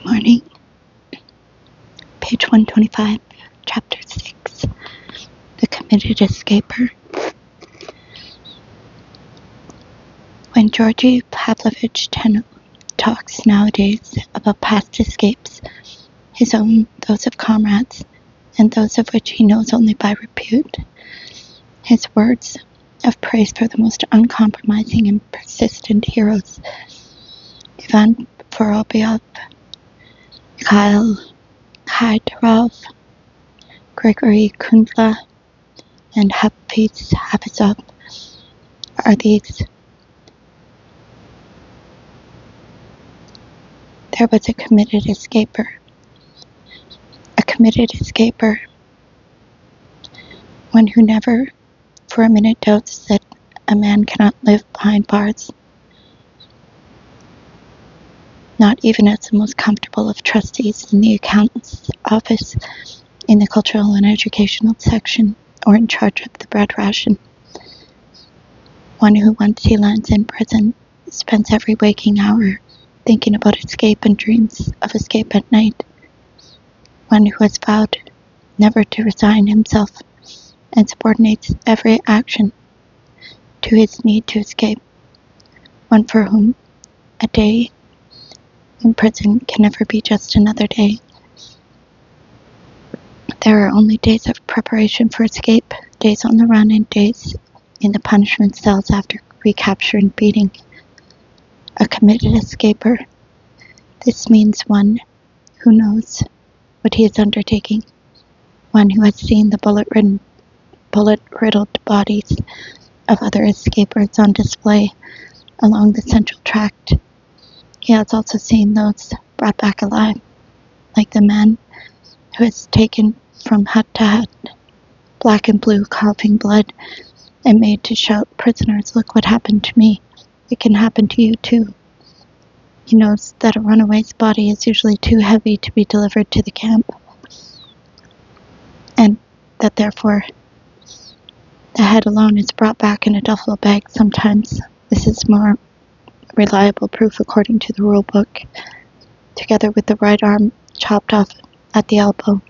Morning. Page 125, Chapter 6. The Committed Escaper. When Georgy Pavlovich Tenno talks nowadays about past escapes, his own, those of comrades, and those of which he knows only by repute, his words of praise for the most uncompromising and persistent heroes, Ivan Vorobyov, Mikhail Khydarov, Grigory Kundla, and Hafiz Hafizov, are these. There was a committed escaper. A committed escaper. One who never for a minute doubts that a man cannot live behind bars. Not even as the most comfortable of trustees in the accountant's office, in the cultural and educational section, or in charge of the bread ration. One who, once he lands in prison, spends every waking hour thinking about escape and dreams of escape at night. One who has vowed never to resign himself and subordinates every action to his need to escape. One for whom a day in prison can never be just another day. There are only days of preparation for escape, days on the run, and days in the punishment cells after recapture and beating. A committed escaper. This means one who knows what he is undertaking, one who has seen the bullet-riddled bodies of other escapers on display along the central tract. He has also seen those brought back alive, like the man who is taken from hut to hut, black and blue, coughing blood, and made to shout, "Prisoners, look what happened to me. It can happen to you too." He knows that a runaway's body is usually too heavy to be delivered to the camp, and that therefore the head alone is brought back in a duffel bag sometimes. This is more reliable proof according to the rule book, together with the right arm chopped off at the elbow,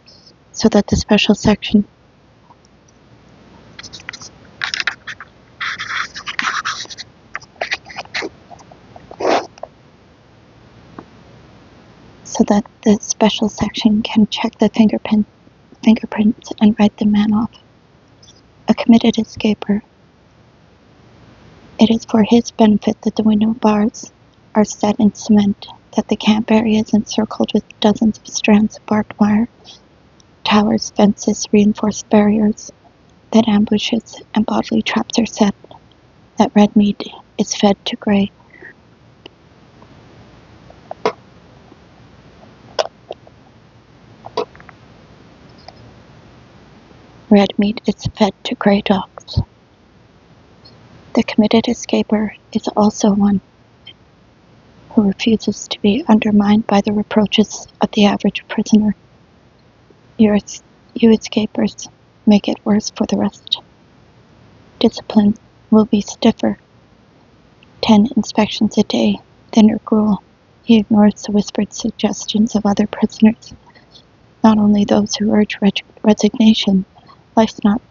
so that the special section can check the fingerprints and write the man off. A committed escaper. It is for his benefit that the window bars are set in cement, that the camp area is encircled with dozens of strands of barbed wire, towers, fences, reinforced barriers, that ambushes and bodily traps are set, that red meat is fed to gray. Red meat is fed to gray dogs. The committed escaper is also one who refuses to be undermined by the reproaches of the average prisoner. You escapers make it worse for the rest. Discipline will be stiffer. 10 inspections a day, thinner gruel. He ignores the whispered suggestions of other prisoners, not only those who urge resignation. Life's not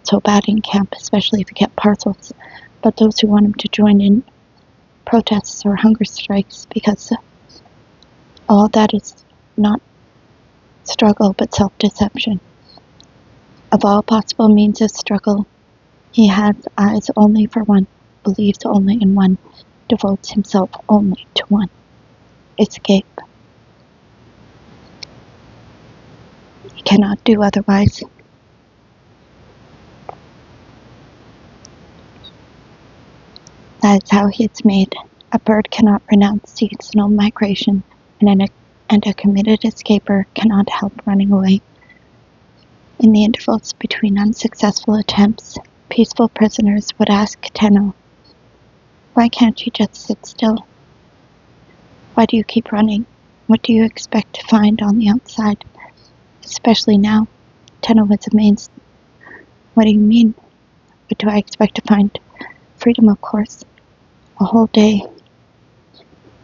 so bad in camp, especially if you get parcels, but those who want him to join in protests or hunger strikes, because all that is not struggle but self-deception. Of all possible means of struggle, he has eyes only for one, believes only in one, devotes himself only to one: escape. He cannot do otherwise. That is how he is made. A bird cannot renounce seasonal migration, and a committed escaper cannot help running away. In the intervals between unsuccessful attempts, peaceful prisoners would ask Tenno, "Why can't you just sit still? Why do you keep running? What do you expect to find on the outside?" Especially now, Tenno was amazed. "What do you mean? What do I expect to find? Freedom, of course. A whole day.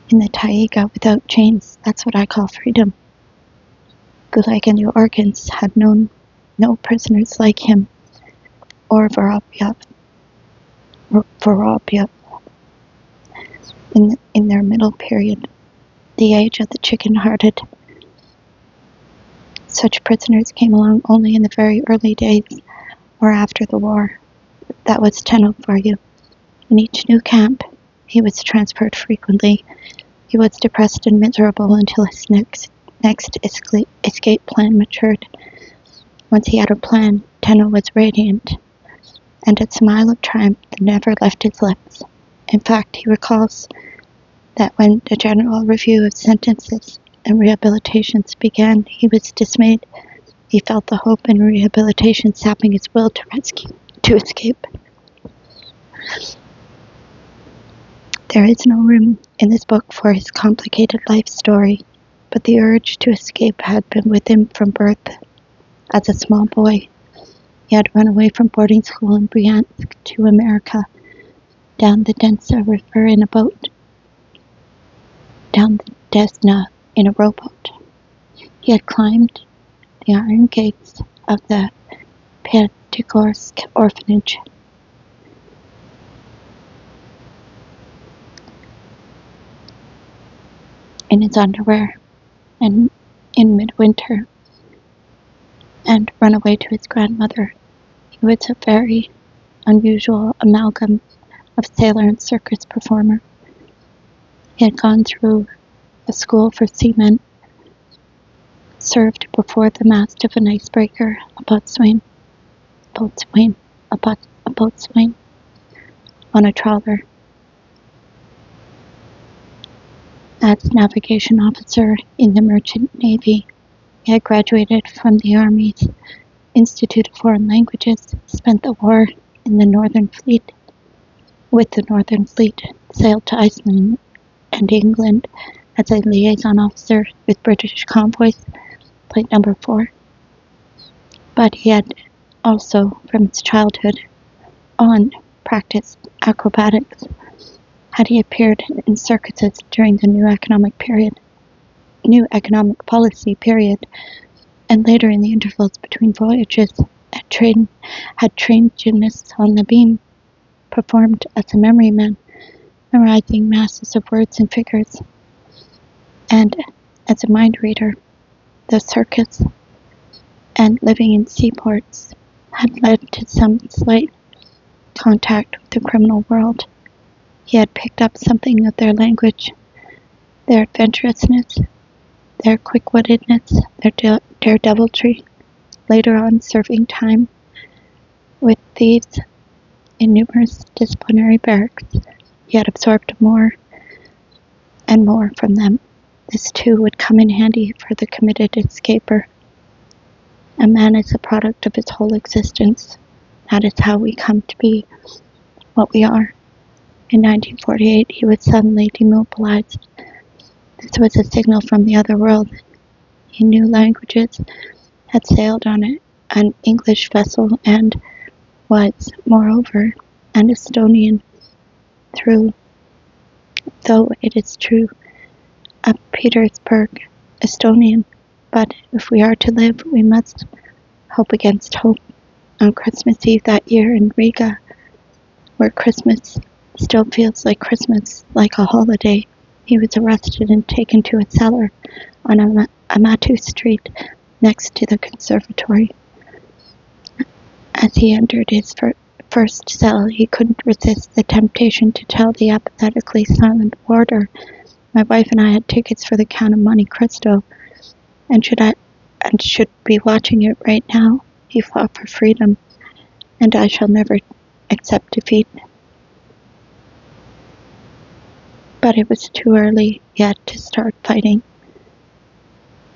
In the taiga without chains, that's what I call freedom. Gulag and the organs had known no prisoners like him, or Vorobyev, in their middle period, the age of the chicken-hearted. Such prisoners came along only in the very early days, or after the war. That was Tenno for you. In each new camp, he was transferred frequently. He was depressed and miserable until his next escape plan matured. Once he had a plan, Tenno was radiant, and a smile of triumph that never left his lips. In fact, he recalls that when the general review of sentences and rehabilitations began, he was dismayed. He felt the hope in rehabilitation sapping his will to escape. There is no room in this book for his complicated life story, but the urge to escape had been with him from birth. As a small boy, he had run away from boarding school in Bryansk to America, down the Densa River in a boat, down the Desna in a rowboat. He had climbed the iron gates of the Pyatigorsk orphanage. In his underwear and in midwinter, and run away to his grandmother. He was a very unusual amalgam of sailor and circus performer. He had gone through a school for seamen, served before the mast of an icebreaker, a boatswain, on a trawler. As navigation officer in the Merchant Navy, he had graduated from the Army's Institute of Foreign Languages, spent the war in the Northern Fleet, with the Northern Fleet, sailed to Iceland and England as a liaison officer with British convoys, plate number 4. But he had also, from his childhood on, practiced acrobatics. Had he appeared in circuses during the new economic policy period, and later in the intervals between voyages, had trained gymnasts on the beam, performed as a memory man, memorizing masses of words and figures, and as a mind reader, the circus and living in seaports had led to some slight contact with the criminal world. He had picked up something of their language, their adventurousness, their quick-wittedness, their daredeviltry, later on serving time with thieves in numerous disciplinary barracks. He had absorbed more and more from them. This too would come in handy for the committed escaper. A man is a product of his whole existence. That is how we come to be what we are. In 1948, he was suddenly demobilized. This was a signal from the other world. He knew languages, had sailed on an English vessel, and was, moreover, an Estonian though it is true, a Petersburg Estonian. But if we are to live, we must hope against hope. On Christmas Eve that year in Riga, where Christmas still feels like Christmas, like a holiday, he was arrested and taken to a cellar on Amatu Street next to the conservatory. As he entered his first cell, he couldn't resist the temptation to tell the apathetically silent warder, "My wife and I had tickets for the Count of Monte Cristo, and should be watching it right now. He fought for freedom, and I shall never accept defeat." But it was too early yet to start fighting.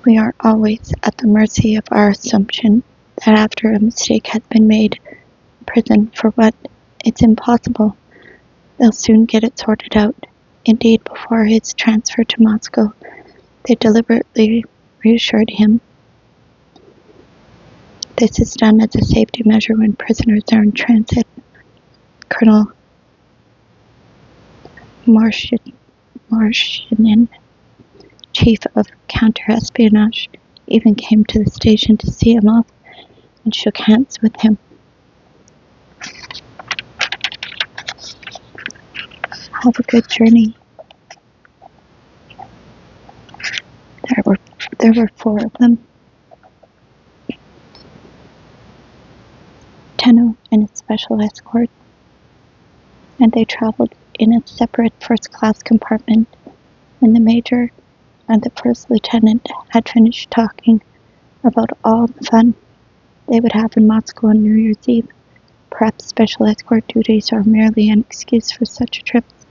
We are always at the mercy of our assumption that after a mistake has been made, prison for what? It's impossible. They'll soon get it sorted out. Indeed, before his transfer to Moscow, they deliberately reassured him. This is done as a safety measure when prisoners are in transit. Colonel Marshinin, chief of counter-espionage, even came to the station to see him off and shook hands with him. Have a good journey. There were 4 of them. Tenno and his special escort, and they traveled in a separate first-class compartment when the major and the first lieutenant had finished talking about all the fun they would have in Moscow on New Year's Eve. Perhaps special escort duties are merely an excuse for such trips.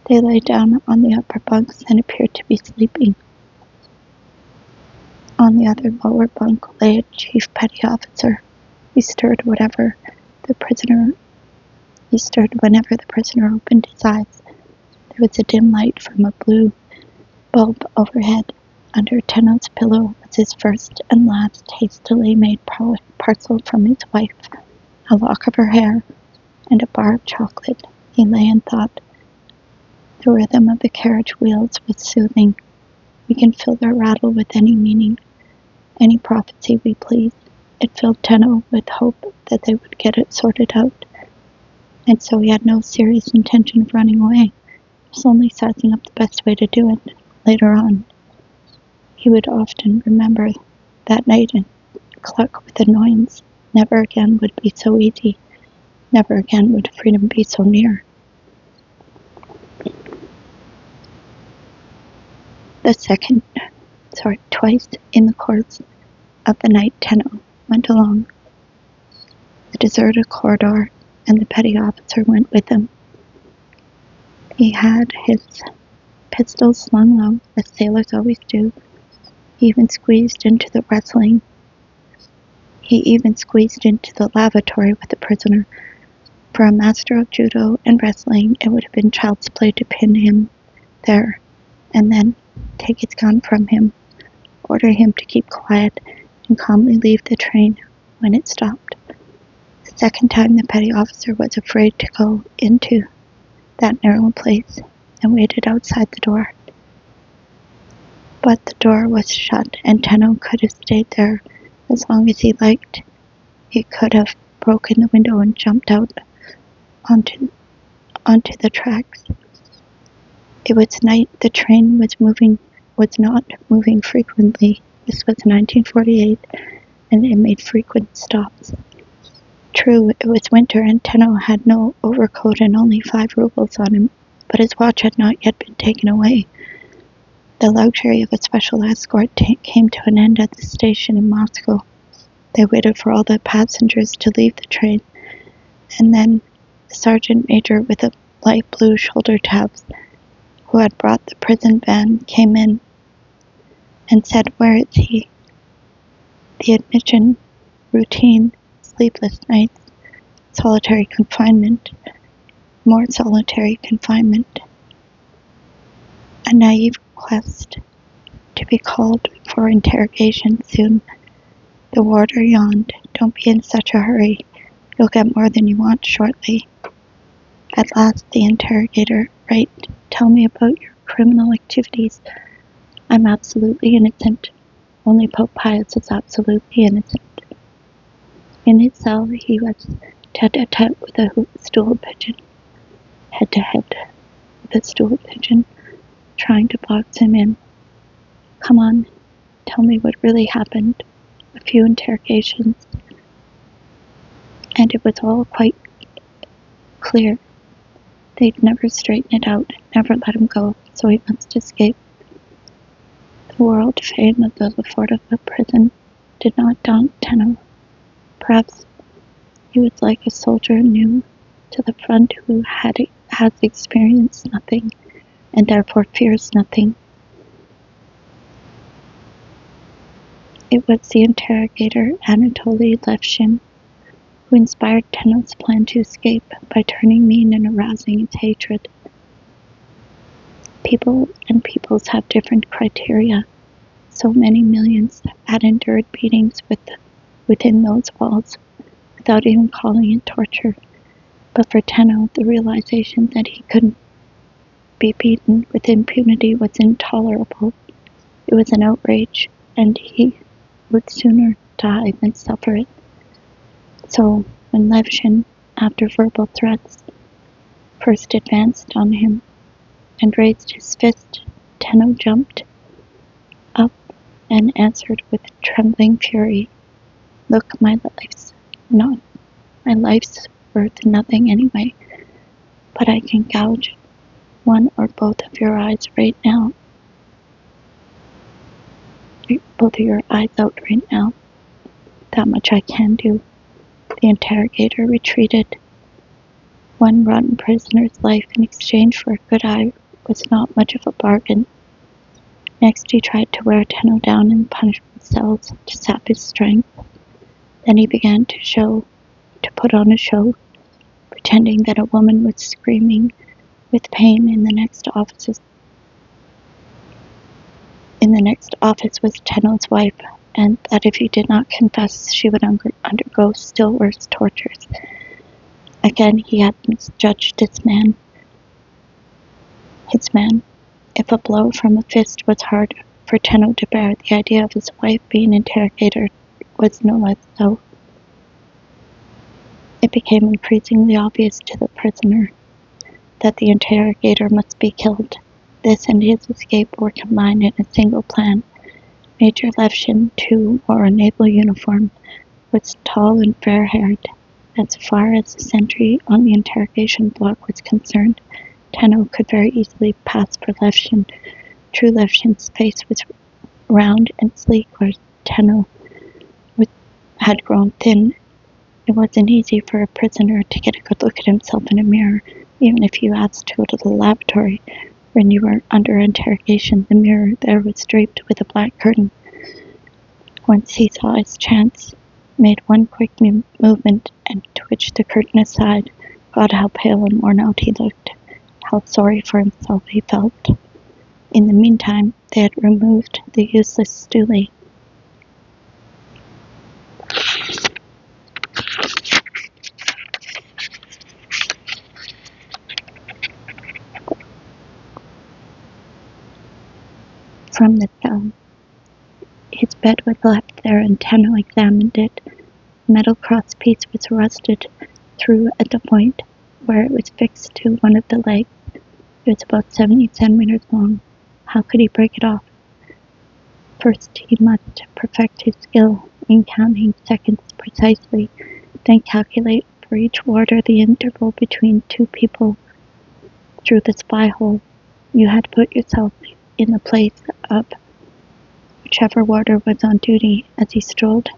They lay down on the upper bunks and appeared to be sleeping. On the other lower bunk lay a chief petty officer. He stirred whenever the prisoner opened his eyes. There was a dim light from a blue bulb overhead. Under Tenno's pillow was his first and last hastily made parcel from his wife, a lock of her hair, and a bar of chocolate. He lay and thought. The rhythm of the carriage wheels was soothing. We can fill their rattle with any meaning, any prophecy we please. It filled Tenno with hope that they would get it sorted out, and so he had no serious intention of running away. He was only sizing up the best way to do it. Later on, he would often remember that night and cluck with annoyance. Never again would be so easy. Never again would freedom be so near. Twice in the course of the night, Tenno went along the deserted corridor, and the petty officer went with him. He had his pistol slung low, as sailors always do. He even squeezed into the lavatory with the prisoner. For a master of judo and wrestling, it would have been child's play to pin him there, and then take his gun from him, order him to keep quiet, and calmly leave the train when it stopped. The second time the petty officer was afraid to go into that narrow place and waited outside the door. But the door was shut, and Tenno could have stayed there as long as he liked. He could have broken the window and jumped out onto the tracks. It was night. The train was not moving frequently. This was 1948, and it made frequent stops. True, it was winter, and Tenno had no overcoat and only 5 rubles on him, but his watch had not yet been taken away. The luxury of a special escort came to an end at the station in Moscow. They waited for all the passengers to leave the train, and then the sergeant major with the light blue shoulder tabs, who had brought the prison van, came in and said, "Where is he?" The admission, routine, sleepless nights, solitary confinement, more solitary confinement, a naive quest to be called for interrogation soon. The warder yawned. "Don't be in such a hurry. You'll get more than you want shortly." At last the interrogator, "Right, tell me about your criminal activities." "I'm absolutely innocent. Only Pope Pius is absolutely innocent." In his cell he was tete-a-tete with a stool pigeon, head-to-head with a stool pigeon, trying to box him in. "Come on, tell me what really happened." A few interrogations, and it was all quite clear. They'd never straighten it out, never let him go, so he must escape. The world fame of the Lefortovo prison did not daunt Tenno. Perhaps he was like a soldier new to the front who has experienced nothing and therefore fears nothing. It was the interrogator, Anatoly Levshin, who inspired Tenno's plan to escape by turning mean and arousing his hatred. People and peoples have different criteria. So many millions had endured beatings within those walls without even calling it torture. But for Tenno, the realization that he couldn't be beaten with impunity was intolerable. It was an outrage, and he would sooner die than suffer it. So, when Levshin, after verbal threats, first advanced on him and raised his fist, Tenno jumped up and answered with trembling fury, "Look, my life's worth nothing anyway, but I can gouge one or both of your eyes right now. Both of your eyes out right now. That much I can do." The interrogator retreated. One rotten prisoner's life in exchange for a good eye was not much of a bargain. Next he tried to wear Tenno down in punishment cells to sap his strength. Then he began to put on a show, pretending that a woman was screaming with pain in the next office. In the next office was Tenno's wife, and that if he did not confess, she would undergo still worse tortures. Again, he had misjudged his man. If a blow from a fist was hard for Tenno to bear, the idea of his wife being interrogated was no less so. It became increasingly obvious to the prisoner that the interrogator must be killed. This and his escape were combined in a single plan. Major Levshin, too, wore a naval uniform, was tall and fair-haired. As far as the sentry on the interrogation block was concerned, Tenno could very easily pass for Levshin. True, Levshin's face was round and sleek, whereas Tenno had grown thin. It wasn't easy for a prisoner to get a good look at himself in a mirror, even if you asked to go to the lavatory. When you were under interrogation, the mirror there was draped with a black curtain. Once he saw his chance, made one quick movement, and twitched the curtain aside. God, how pale and worn out he looked. How sorry for himself he felt. In the meantime, they had removed the useless stoolie. From the cell. His bed was left there, and Tenno examined it. The metal cross-piece was rusted through at the point where it was fixed to one of the legs. It was about 70 centimeters long. How could he break it off? First, he must perfect his skill in counting seconds precisely, then calculate for each warder the interval between two people through the spy hole. You had to put yourself in the place of whichever warder was on duty as he strolled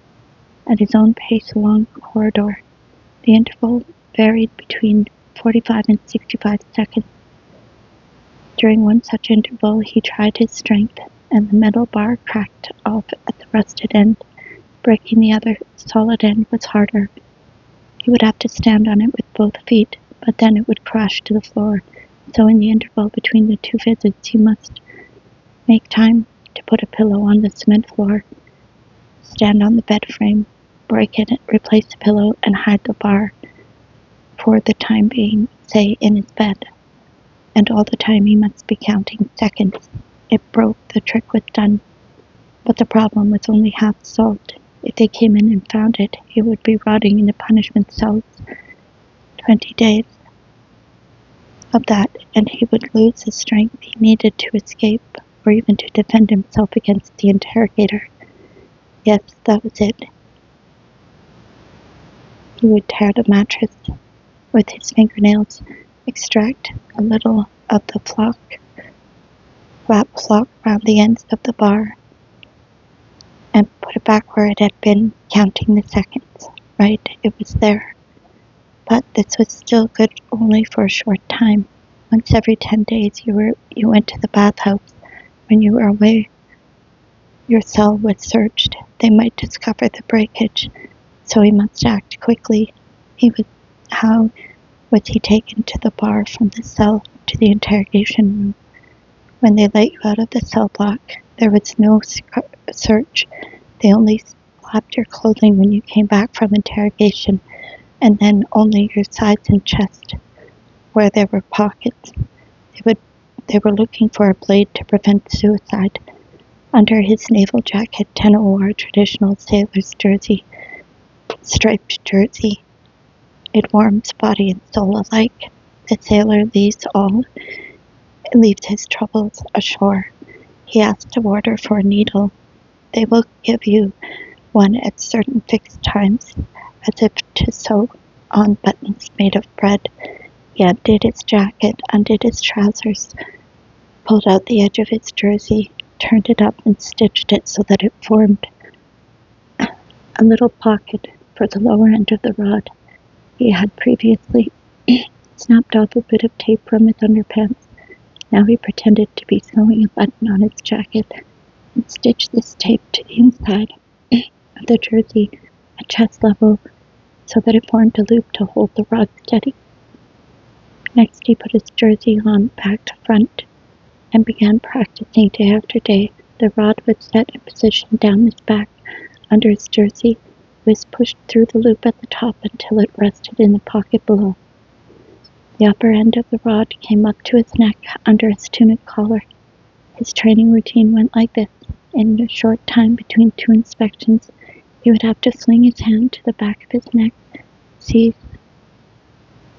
at his own pace along the corridor. The interval varied between 45 and 65 seconds. During one such interval, he tried his strength, and the metal bar cracked off at the rusted end. Breaking the other solid end was harder. He would have to stand on it with both feet, but then it would crash to the floor. So in the interval between the two visits, he must make time to put a pillow on the cement floor, stand on the bed frame, break it, replace the pillow, and hide the bar for the time being, say, in his bed. And all the time he must be counting seconds. It broke, the trick was done. But the problem was only half solved. If they came in and found it, he would be rotting in the punishment cells. 20 days of that, and he would lose the strength he needed to escape, or even to defend himself against the interrogator. Yes, that was it. He would tear the mattress with his fingernails, extract a little of the flat flock around the ends of the bar, and put it back where it had been, counting the seconds. Right, it was there. But this was still good only for a short time. Once every 10 days you went to the bathhouse. When you were away, your cell was searched. They might discover the breakage, so he must act quickly. How was he taken to the bar from the cell to the interrogation room? When they let you out of the cell block, there was no search. They only slapped your clothing when you came back from interrogation, and then only your sides and chest, where there were pockets. They would They were looking for a blade to prevent suicide. Under his naval jacket, Tenno wore a traditional sailor's jersey, striped jersey. It warms body and soul alike. The sailor leaves his troubles ashore. He asks a warder for a needle. They will give you one at certain fixed times, as if to sew on buttons made of bread. He undid his jacket, undid his trousers, pulled out the edge of his jersey, turned it up and stitched it so that it formed a little pocket for the lower end of the rod. He had previously snapped off a bit of tape from his underpants. Now he pretended to be sewing a button on his jacket and stitched this tape to the inside of the jersey at chest level so that it formed a loop to hold the rod steady. Next he put his jersey on back to front and began practicing day after day. The rod was set in position down his back under his jersey. It was pushed through the loop at the top until it rested in the pocket below. The upper end of the rod came up to his neck under his tunic collar. His training routine went like this. In a short time between two inspections, he would have to swing his hand to the back of his neck, seize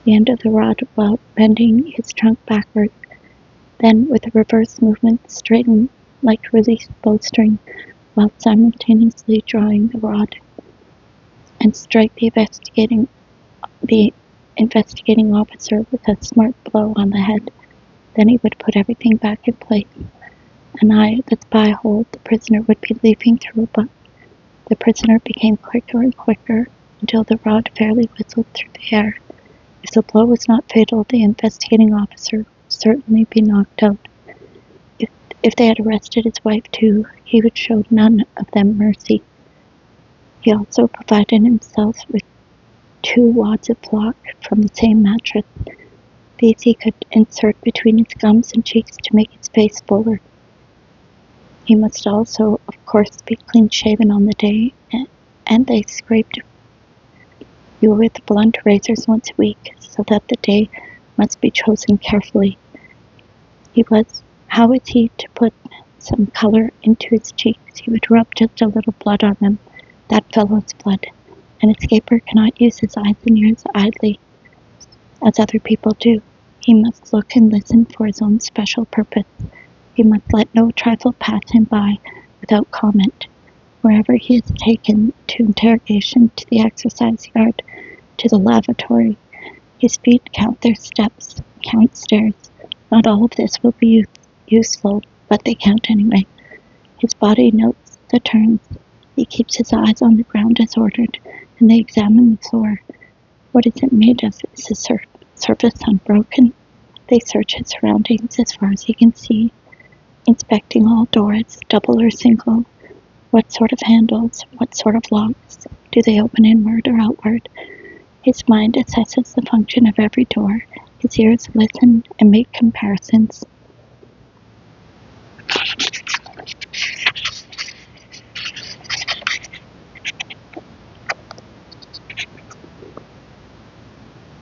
the end of the rod while bending his trunk backward, then with a reverse movement straighten like released bowstring while simultaneously drawing the rod and strike the investigating officer with a smart blow on the head. Then he would put everything back in place. An eye at the spy hole, the prisoner would be leaping through a butt. The prisoner became quicker and quicker until the rod fairly whistled through the air. If the blow was not fatal, the investigating officer would certainly be knocked out. If they had arrested his wife too, he would show none of them mercy. He also provided himself with 2 wads of flock from the same mattress. These he could insert between his gums and cheeks to make his face fuller. He must also, of course, be clean-shaven on the day, and they scraped you with blunt razors once a week, so that the day must be chosen carefully. How was he to put some color into his cheeks? He would rub just a little blood on them, that fellow's blood. An escaper cannot use his eyes and ears idly, as other people do. He must look and listen for his own special purpose. He must let no trifle pass him by without comment. Wherever he is taken, to interrogation, to the exercise yard, to the lavatory, his feet count their steps, count stairs. Not all of this will be useful, but they count anyway. His body notes the turns. He keeps his eyes on the ground as ordered, and they examine the floor. What is it made of? Is the surface unbroken? They search his surroundings as far as he can see, inspecting all doors, double or single. What sort of handles? What sort of locks? Do they open inward or outward? His mind assesses the function of every door. His ears listen and make comparisons.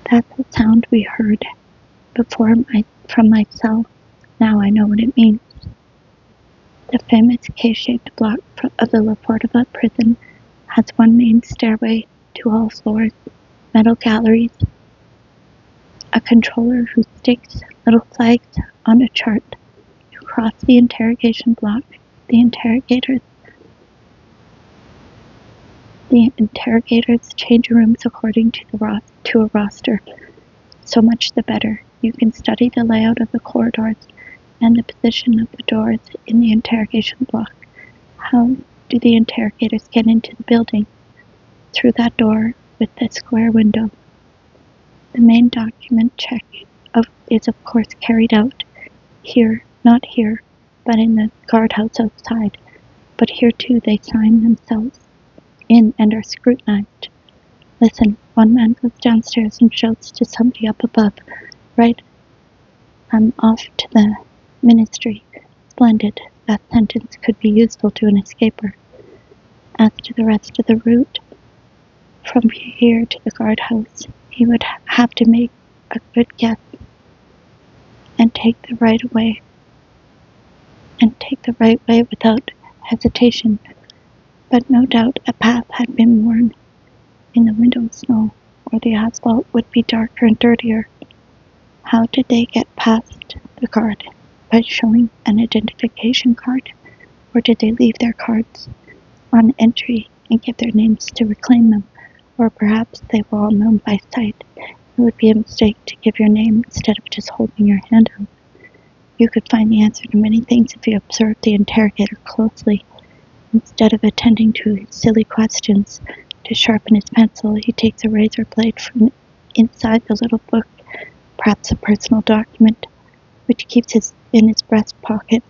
That's the sound we heard before from my cell. Now I know what it means. The famous K-shaped block of the Laportova prison has one main stairway to all floors, metal galleries, a controller who sticks little flags on a chart. You cross the interrogation block. The interrogators change rooms according to a roster. So much the better. You can study the layout of the corridors and the position of the doors in the interrogation block. How do the interrogators get into the building? Through that door with the square window. The main document check is of course carried out here, not here, but in the guardhouse outside. But here too they sign themselves in and are scrutinized. Listen, one man goes downstairs and shouts to somebody up above, right, I'm off to the ministry. Splendid. That sentence could be useful to an escaper. As to the rest of the route, from here to the guardhouse, he would have to make a good guess and take the right way without hesitation. But no doubt a path had been worn in the window snow, or the asphalt would be darker and dirtier. How did they get past the guard? By showing an identification card? Or did they leave their cards on entry and give their names to reclaim them? Or perhaps they were all known by sight. It would be a mistake to give your name instead of just holding your hand out. You could find the answer to many things if you observed the interrogator closely. Instead of attending to his silly questions, to sharpen his pencil, he takes a razor blade from inside the little book, perhaps a personal document, which keeps in his breast pocket.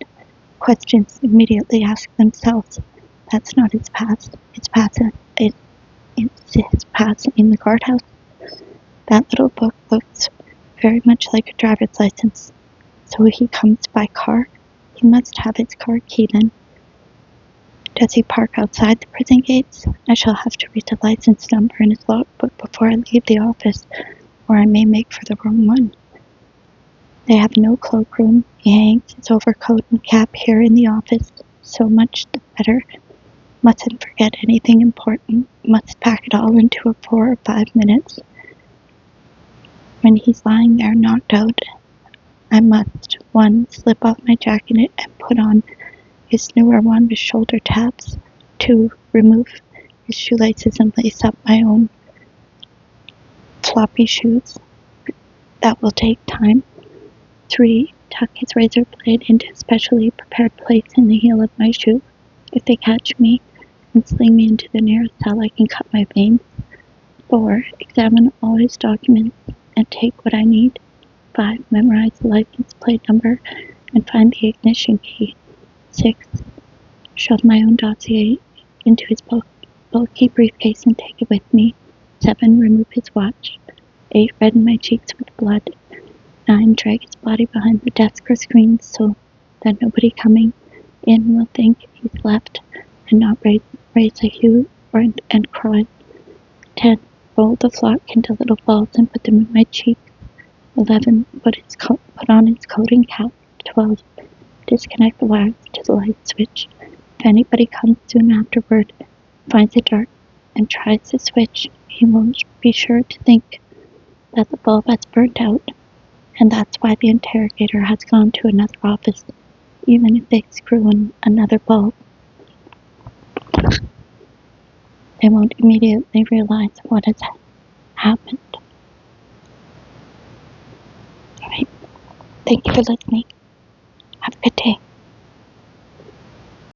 Questions immediately ask themselves. That's not his past. It's his past in the guardhouse. That little book looks very much like a driver's license. So he comes by car? He must have his car key then. Does he park outside the prison gates? I shall have to read the license number in his logbook before I leave the office, or I may make for the wrong one. They have no cloakroom. He hangs his overcoat and cap here in the office. So much the better. Mustn't forget anything important. Must pack it all into a 4 or 5 minutes. When he's lying there knocked out, I must, 1, slip off my jacket and put on his newer one with shoulder tabs. 2, remove his shoelaces and lace up my own floppy shoes. That will take time. 3, tuck his razor blade into a specially prepared place in the heel of my shoe. If they catch me and sling me into the nearest cell, I can cut my veins. 4, examine all his documents and take what I need. 5, memorize the license plate number and find the ignition key. 6, shove my own dossier into his bulky briefcase and take it with me. 7, remove his watch. 8, redden my cheeks with blood. 9, drag his body behind the desk or screen so that nobody coming in will think he's left and not raise a hue and cry. 10, roll the flock into little balls and put them in my cheeks. 11, put on his coat and cap. 12, disconnect the wires to the light switch. If anybody comes soon afterward, finds it dark, and tries the switch, he will be sure to think that the bulb has burnt out, and that's why the interrogator has gone to another office, even if they screw in another bulb. They won't immediately realize what has happened. Alright, thank you for listening. Have a good day.